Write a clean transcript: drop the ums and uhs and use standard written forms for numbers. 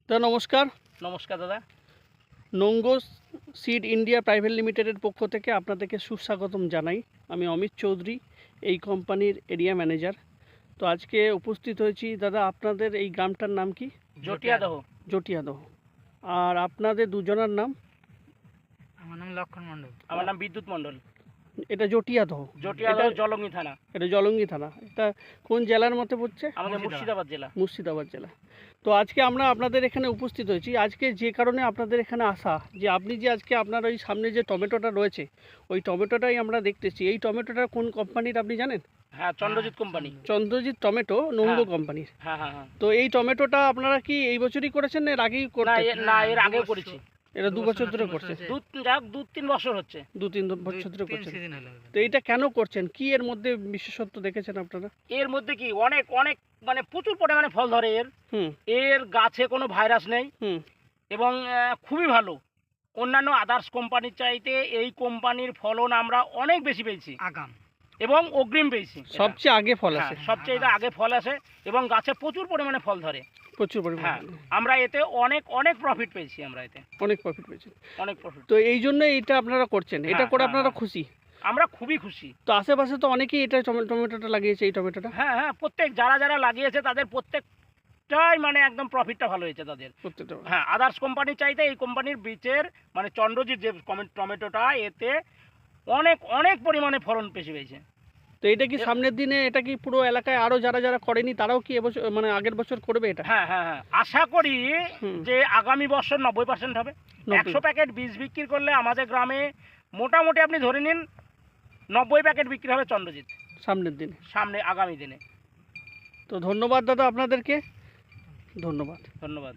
দাদা নমস্কার। নমস্কার দাদা। নঙ্গো সিড ইন্ডিয়া প্রাইভেট লিমিটেডের পক্ষ থেকে আপনাদেরকে সুস্বাগতম জানাই। আমি অমিত চৌধুরী, এই কোম্পানির এরিয়া ম্যানেজার। তো আজকে উপস্থিত হয়েছি দাদা, আপনাদের এই গ্রামটার নাম কি? জটিয়াদহ। জটিয়াদহ। আর আপনাদের দুজনের নাম? আমার নাম লক্ষণ মণ্ডল। আমার নাম বিদ্যুৎ মণ্ডল। এটা জটিয়াদহ, জটিয়াদহ জলঙ্গি থানা। এটা জলঙ্গি থানা। এটা কোন জেলার মধ্যে পড়ছে? আমাদের মুর্শিদাবাদ জেলা। মুর্শিদাবাদ জেলা। তো আজকে আমরা আপনাদের এখানে উপস্থিত হয়েছি, আজকে যে কারণে আপনাদের এখানে আসা, যে আপনি যে আজকে আপনার ওই সামনে যে টমেটোটা রয়েছে, ওই টমেটোটাই আমরা দেখতেছি। এই টমেটোটা কোন কোম্পানির আপনি জানেন? হ্যাঁ, চন্দ্রজিৎ কোম্পানি। চন্দ্রজিৎ টমেটো, নঙ্গো কোম্পানির। হ্যাঁ হ্যাঁ হ্যাঁ। তো এই টমেটোটা আপনারা কি এই বছরই করেছেন না এর আগেই না করতেন? না, এর আগেও করেছি। এটা 2 বছর ধরে করছে। দু তিন বছর হচ্ছে। 2-3 বছর ধরে করছেন। সিজন হলো। তো এইটা কেন করছেন? কি এর মধ্যে বিশেষত্ব দেখেছেন আপনারা? এর মধ্যে কি অনেক অনেক মানে প্রচুর পরিমাণে ফল ধরে এর। হুম এর গাছে কোনো ভাইরাস নেই হুম এবং খুবই ভালো। অন্যান্য আদার্স কোম্পানির চাইতে এই কোম্পানির ফলন আমরা অনেক বেশি পেয়েছি আগাম এবং অগ্রিম পেয়েছি। সবচেয়ে আগে ফল হ্যাঁ, আসে, সবচেয়ে এটা আগে ফল আসে এবং গাছে প্রচুর পরিমাণে ফল ধরে। প্রচুর হ্যাঁ, পরিমাণে। আমরা এতে অনেক অনেক প্রফিট পেয়েছি। আমরা এতে অনেক প্রফিট পেয়েছেন। অনেক প্রফিট। তো এই জন্য এটা আপনারা করছেন, এটা হ্যাঁ, করে হ্যাঁ, আপনারা হ্যাঁ। খুশি? আমরা খুবই খুশি। তো আশেপাশে তো অনেকেই এটা টমেটোটা লাগিয়েছে, এই টমেটোটা হ্যাঁ হ্যাঁ, প্রত্যেক যারা যারা লাগিয়েছে তাদের প্রত্যেকটাই মানে একদম প্রফিটটা ভালো হয়েছে তাদের। প্রত্যেকটা। হ্যাঁ, আদার্স কোম্পানির চাইতে এই কোম্পানির বীজের মানে চন্দ্রজিৎ যে টমেটোটা এতে অনেক অনেক পরিমাণে ফলন বেশি পেয়েছে। তো এটা কি সামনের দিনে এটা কি পুরো এলাকায় আরো যারা যারা করেনি তারাও কি এবছর মানে আগের বছর করবে এটা? হ্যাঁ হ্যাঁ হ্যাঁ, আশা করি হুম। যে আগামী বছর 90% হবে। 100 প্যাকেট বীজ বিক্রি করলে আমাদের গ্রামে মোটামুটি আপনি ধরে নিন 90 প্যাকেট বিক্রি হবে চন্দ্রজিৎ সামনের দিনে। সামনে আগামী দিনে। তো ধন্যবাদ দাদা আপনাদেরকে, ধন্যবাদ। ধন্যবাদ।